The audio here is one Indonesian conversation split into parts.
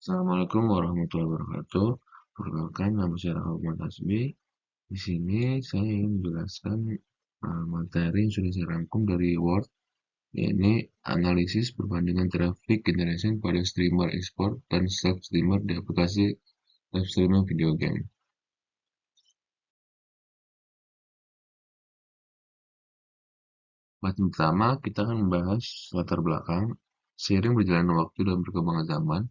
Assalamualaikum warahmatullahi wabarakatuh. Perkenalkan, nama saya Rahmat Hasbi. Di sini saya ingin menjelaskan materi yang sudah saya rangkum dari Word, yaitu analisis perbandingan traffic generation pada streamer e-sport dan sub-streamer di aplikasi live streaming video game. Pertama, kita akan membahas latar belakang. Seiring berjalannya waktu dan perkembangan zaman,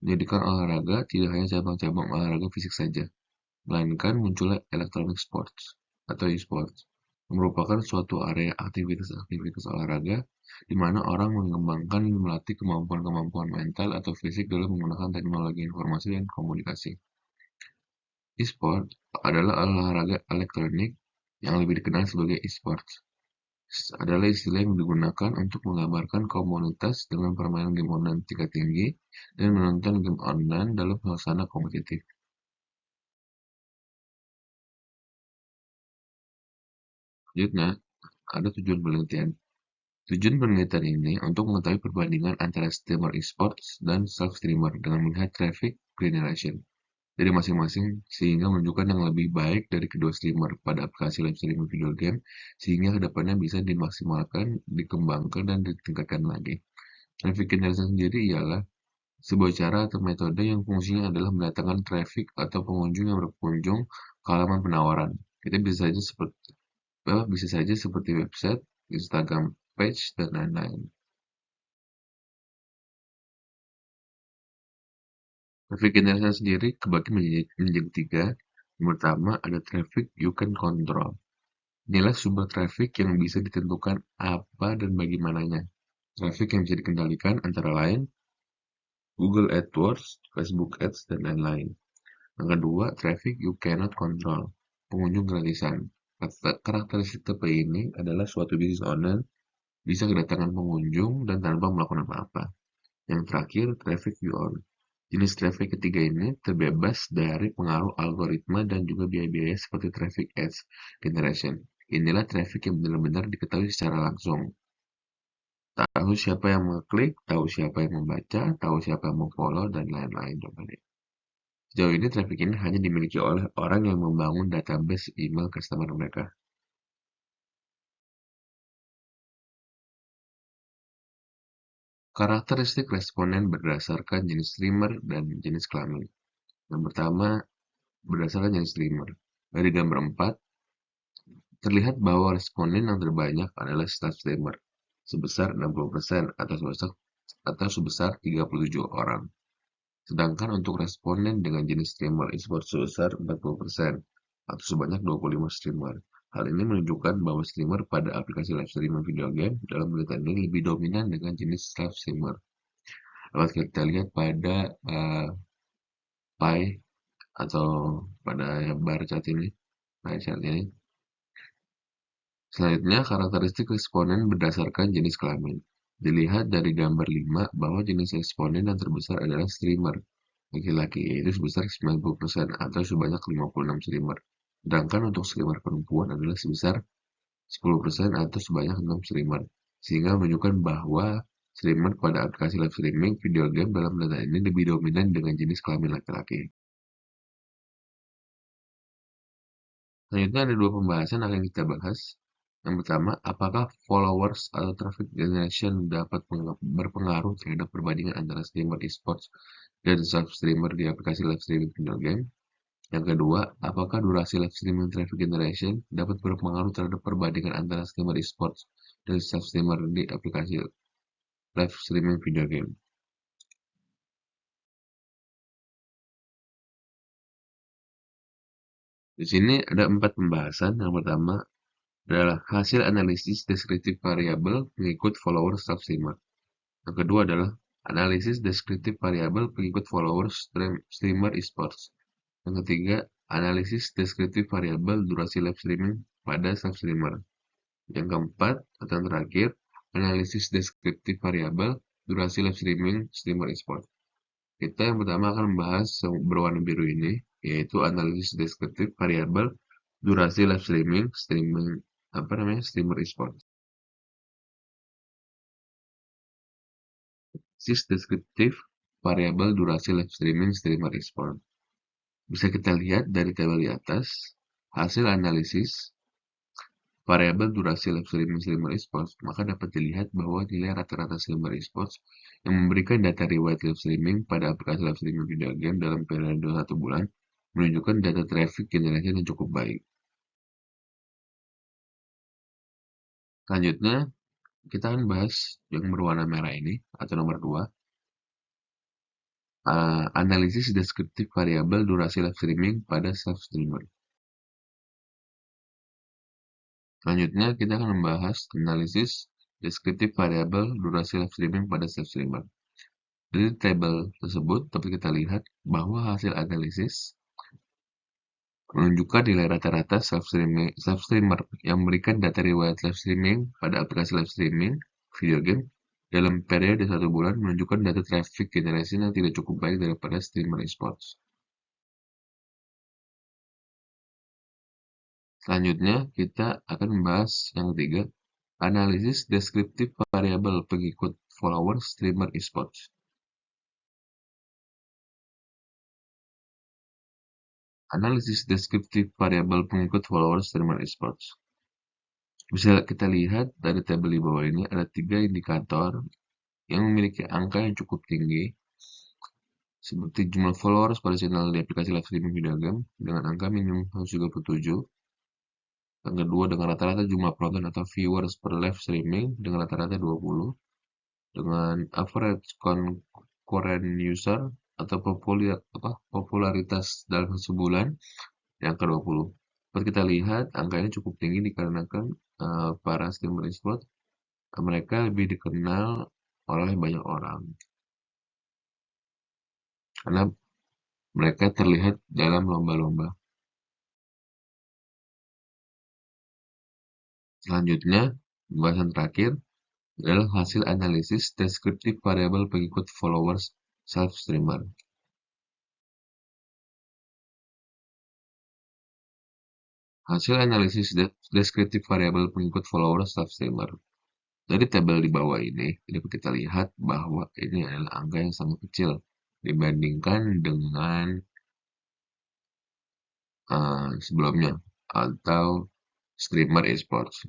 menjadikan olahraga tidak hanya cabang-cabang olahraga fisik saja, melainkan munculnya electronic sports atau e-sports, yang merupakan suatu area aktivitas-aktivitas olahraga di mana orang mengembangkan dan melatih kemampuan-kemampuan mental atau fisik dalam menggunakan teknologi informasi dan komunikasi. E-sport adalah olahraga elektronik yang lebih dikenal sebagai e-sports. Adalah istilah yang digunakan untuk menggambarkan komunitas dengan permainan game online tingkat tinggi dan menonton game online dalam suasana kompetitif. Selanjutnya, ada tujuan penelitian. Tujuan penelitian ini untuk mengetahui perbandingan antara streamer esports dan self-streamer dengan melihat traffic generation dari masing-masing sehingga menunjukkan yang lebih baik dari kedua streamer pada aplikasi live streaming video game sehingga kedepannya bisa dimaksimalkan, dikembangkan, dan ditingkatkan lagi. Traffic generation sendiri ialah sebuah cara atau metode yang fungsinya adalah mendatangkan traffic atau pengunjung yang berkunjung ke halaman penawaran. Itu bisa saja seperti website, Instagram page, dan lain-lain. Traffic generation sendiri kebagi menjadi tiga. Yang pertama ada traffic you can control. Inilah sumber traffic yang bisa ditentukan apa dan bagaimananya. Traffic yang bisa dikendalikan antara lain Google AdWords, Facebook Ads, dan lain-lain. Yang kedua, traffic you cannot control. Pengunjung gratisan. Karakteristik tipe ini adalah suatu bisnis owner bisa kedatangan pengunjung dan tanpa melakukan apa-apa. Yang terakhir, traffic you own. Jenis traffic ketiga ini terbebas dari pengaruh algoritma dan juga biaya-biaya seperti traffic ads generation. Inilah traffic yang benar-benar diketahui secara langsung. Tahu siapa yang mengklik, tahu siapa yang membaca, tahu siapa yang memfollow, dan lain-lain. Sejauh ini traffic ini hanya dimiliki oleh orang yang membangun database email customer mereka. Karakteristik responden berdasarkan jenis streamer dan jenis kelamin. Yang pertama, berdasarkan jenis streamer. Dari gambar 4, terlihat bahwa responden yang terbanyak adalah staff streamer, sebesar 60% atau sebesar 37 orang. Sedangkan untuk responden dengan jenis streamer e-sport sebesar 40% atau sebanyak 25 streamer. Hal ini menunjukkan bahwa streamer pada aplikasi live streaming video game dalam penelitian ini lebih dominan dengan jenis live streamer. Dapat kita lihat pada pie atau pada bar chart ini. Pie chart ini. Selanjutnya, karakteristik responden berdasarkan jenis kelamin. Dilihat dari gambar 5 bahwa jenis responden yang terbesar adalah streamer laki-laki, yaitu sebesar 90% atau sebanyak 56 streamer. Sedangkan untuk streamer perempuan adalah sebesar 10% atau sebanyak 6 streamer. Sehingga menunjukkan bahwa streamer pada aplikasi live streaming video game dalam data ini lebih dominan dengan jenis kelamin laki-laki. Selanjutnya ada dua pembahasan yang akan kita bahas. Yang pertama, apakah followers atau traffic generation dapat berpengaruh terhadap perbandingan antara streamer esports dan sub-streamer di aplikasi live streaming video game? Yang kedua, apakah durasi live streaming traffic generation dapat berpengaruh terhadap perbandingan antara streamer esports dan sub-streamer di aplikasi live streaming video game? Di sini ada 4 pembahasan. Yang pertama adalah hasil analisis deskriptif variabel pengikut follower sub-streamer. Yang kedua adalah analisis deskriptif variabel pengikut followers streamer esports. Yang ketiga, analisis deskriptif variabel durasi live streaming pada sub-streamer. Yang keempat, atau yang terakhir, analisis deskriptif variabel durasi live streaming streamer esports. Kita yang pertama akan membahas yang berwarna biru ini, yaitu analisis deskriptif variabel durasi live streamer esports. Analisis deskriptif variabel durasi live streaming streamer e-sport. Bisa kita lihat dari tabel di atas, hasil analisis variabel durasi live streaming streamer esports, maka dapat dilihat bahwa nilai rata-rata streamer esports yang memberikan data riwayat live streaming pada aplikasi live streaming video game dalam periode 1 bulan menunjukkan data traffic generation yang cukup baik. Selanjutnya, kita akan bahas yang berwarna merah ini, atau nomor 2, analisis deskriptif variabel durasi live streaming pada self-streamer. Selanjutnya, kita akan membahas analisis deskriptif variabel durasi live streaming pada self-streamer. Dari tabel tersebut dapat kita lihat bahwa hasil analisis menunjukkan nilai rata-rata self-streamer yang memberikan data riwayat live streaming pada aplikasi live streaming video game dalam periode 1 bulan menunjukkan data traffic generation yang tidak cukup baik daripada streamer esports. Selanjutnya, kita akan membahas yang ketiga, analisis deskriptif variabel pengikut follower streamer esports. Analisis deskriptif variabel pengikut follower streamer esports. Bisa kita lihat dari tabel di bawah ini ada 3 indikator yang memiliki angka yang cukup tinggi, seperti jumlah followers pada channel di aplikasi live streaming video game dengan angka minimum 137. Yang kedua, dengan rata-rata jumlah penonton atau viewers per live streaming dengan rata-rata 20. Dengan average concurrent user atau popularitas dalam sebulan yang ke-20. Dapat kita lihat angkanya cukup tinggi dikarenakan para streamer e-sport mereka lebih dikenal oleh banyak orang karena mereka terlihat dalam lomba-lomba. Selanjutnya, pembahasan terakhir adalah hasil analisis deskriptif variabel pengikut followers self-streamer. Hasil analisis deskriptif variabel pengikut followers self-streamer. Dari tabel di bawah ini, dapat kita lihat bahwa ini adalah angka yang sangat kecil dibandingkan dengan sebelumnya atau streamer esports.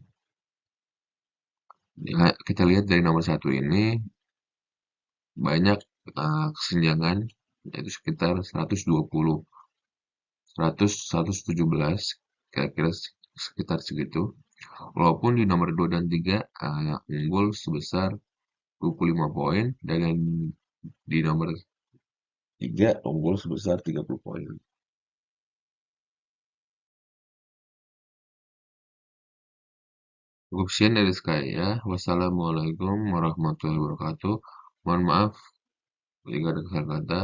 Ya, kita lihat dari nomor 1 ini banyak kesenjangan, yaitu sekitar 120, 100, 117, kira-kira sekitar segitu. Walaupun di nomor 2 dan 3 unggul sebesar 25 poin, dan di nomor 3 unggul sebesar 30 poin. Cukup sekian dari saya. Wassalamualaikum warahmatullahi wabarakatuh. Mohon maaf jika ada kesalahan kata.